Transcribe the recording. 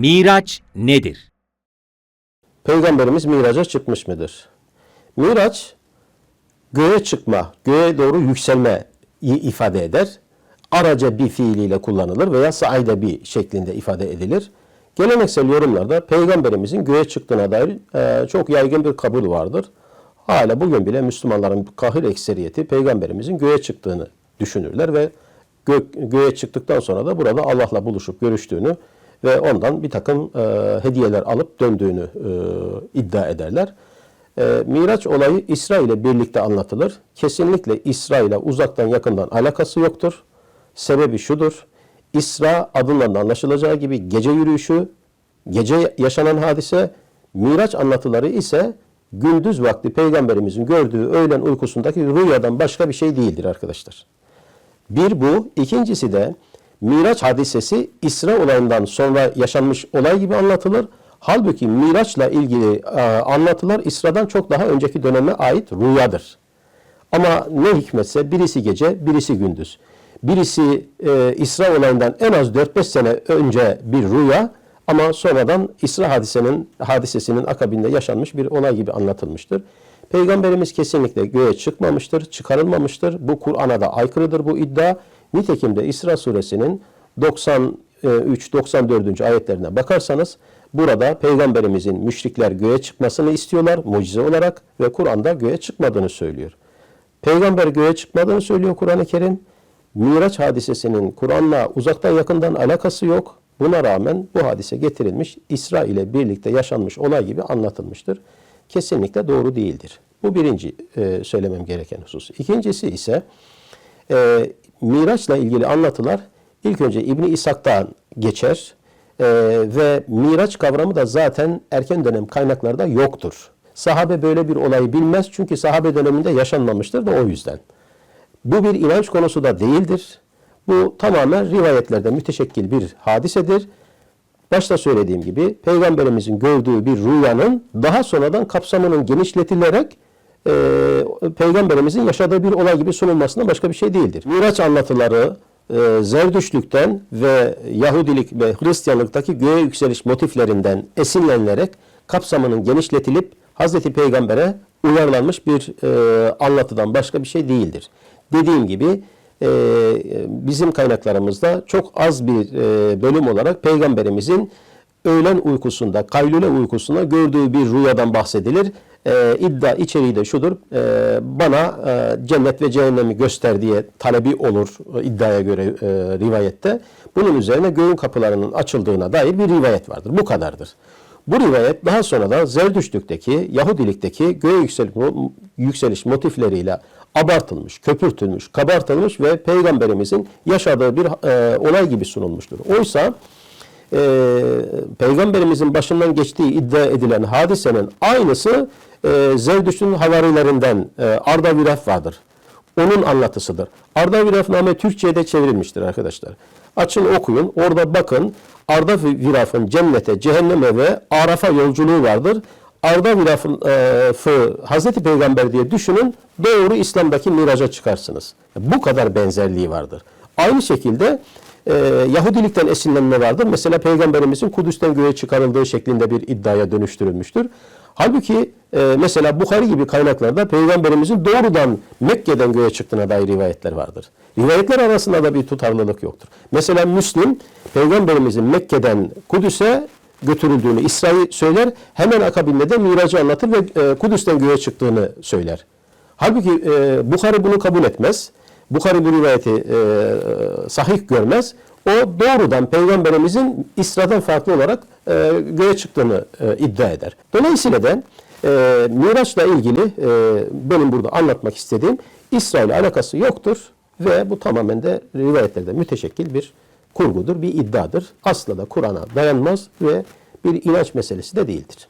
Miraç nedir? Peygamberimiz miraca çıkmış mıdır? Miraç, göğe çıkma, göğe doğru yükselme ifade eder. Araca bir fiiliyle kullanılır veya saide bir şeklinde ifade edilir. Geleneksel yorumlarda Peygamberimizin göğe çıktığına dair çok yaygın bir kabul vardır. Hala bugün bile Müslümanların kahir ekseriyeti Peygamberimizin göğe çıktığını düşünürler ve göğe çıktıktan sonra da burada Allah'la buluşup görüştüğünü ve ondan bir takım hediyeler alıp döndüğünü iddia ederler. Miraç olayı İsra ile birlikte anlatılır. Kesinlikle İsra ile uzaktan yakından alakası yoktur. Sebebi şudur: İsra adından anlaşılacağı gibi gece yürüyüşü, gece yaşanan hadise, Miraç anlatıları ise gündüz vakti Peygamberimizin gördüğü öğlen uykusundaki rüyadan başka bir şey değildir arkadaşlar. Bir bu. İkincisi de Miraç hadisesi İsra olayından sonra yaşanmış olay gibi anlatılır. Halbuki Miraç'la ilgili anlatılar İsra'dan çok daha önceki döneme ait rüyadır. Ama ne hikmetse birisi gece, birisi gündüz. Birisi İsra olayından en az 4-5 sene önce bir rüya ama sonradan İsra hadisesinin akabinde yaşanmış bir olay gibi anlatılmıştır. Peygamberimiz kesinlikle göğe çıkmamıştır, çıkarılmamıştır. Bu Kur'an'a da aykırıdır bu iddia. Nitekim de İsra suresinin 93-94. ayetlerine bakarsanız burada Peygamberimizin müşrikler göğe çıkmasını istiyorlar mucize olarak ve Kur'an'da göğe çıkmadığını söylüyor. Peygamber göğe çıkmadığını söylüyor Kur'an-ı Kerim. Miraç hadisesinin Kur'an'la uzaktan yakından alakası yok. Buna rağmen bu hadise getirilmiş, İsra ile birlikte yaşanmış olay gibi anlatılmıştır. Kesinlikle doğru değildir. Bu birinci söylemem gereken husus. İkincisi ise Miraç'la ilgili anlatılar ilk önce İbn-i İshak'tan geçer ve Miraç kavramı da zaten erken dönem kaynaklarda yoktur. Sahabe böyle bir olayı bilmez çünkü sahabe döneminde yaşanmamıştır da o yüzden. Bu bir inanç konusu da değildir. Bu tamamen rivayetlerde müteşekkil bir hadisedir. Başta söylediğim gibi Peygamberimizin gördüğü bir rüyanın daha sonradan kapsamının genişletilerek Peygamberimizin yaşadığı bir olay gibi sunulmasından başka bir şey değildir. Miraç anlatıları Zerdüştlükten ve Yahudilik ve Hristiyanlıktaki göğe yükseliş motiflerinden esinlenilerek kapsamının genişletilip Hazreti Peygamber'e uyarlanmış bir anlatıdan başka bir şey değildir. Dediğim gibi bizim kaynaklarımızda çok az bir bölüm olarak Peygamberimizin öğlen uykusunda, kaylule uykusunda gördüğü bir rüyadan bahsedilir. İddia içeriği de şudur: bana cennet ve cehennemi göster diye talebi olur iddiaya göre rivayette. Bunun üzerine göğün kapılarının açıldığına dair bir rivayet vardır. Bu kadardır. Bu rivayet daha sonra da Zerdüştlükteki, Yahudilikteki göğe yükseliş motifleriyle abartılmış, köpürtülmüş, kabartılmış ve Peygamberimizin yaşadığı bir olay gibi sunulmuştur. Oysa Peygamberimizin başından geçtiği iddia edilen hadisenin aynısı Zerdüşt'ün havarilerinden Ardaviraf vardır. Onun anlatısıdır. Ardavirafname Türkçe'ye de çevrilmiştir arkadaşlar. Açın okuyun, orada bakın. Ardaviraf'ın cennete, cehenneme ve Araf'a yolculuğu vardır. Ardaviraf'ın Hazreti Peygamber diye düşünün, doğru İslam'daki miraca çıkarsınız. Bu kadar benzerliği vardır. Aynı şekilde Yahudilikten esinlenme vardır. Mesela Peygamberimizin Kudüs'ten göğe çıkarıldığı şeklinde bir iddiaya dönüştürülmüştür. Halbuki mesela Bukhari gibi kaynaklarda Peygamberimizin doğrudan Mekke'den göğe çıktığına dair rivayetler vardır. Rivayetler arasında da bir tutarlılık yoktur. Mesela Müslim, Peygamberimizin Mekke'den Kudüs'e götürüldüğünü, İsra'yı söyler, hemen akabinde de Mirac'ı anlatır ve Kudüs'ten göğe çıktığını söyler. Halbuki Bukhari bunu kabul etmez. Bukhari bu rivayeti sahih görmez. O doğrudan Peygamberimizin İsra'dan farklı olarak göğe çıktığını iddia eder. Dolayısıyla da Miraç'la ilgili benim burada anlatmak istediğim İsra ile alakası yoktur ve bu tamamen de rivayetlerde müteşekkil bir kurgudur, bir iddiadır. Asla da Kur'an'a dayanmaz ve bir inanç meselesi de değildir.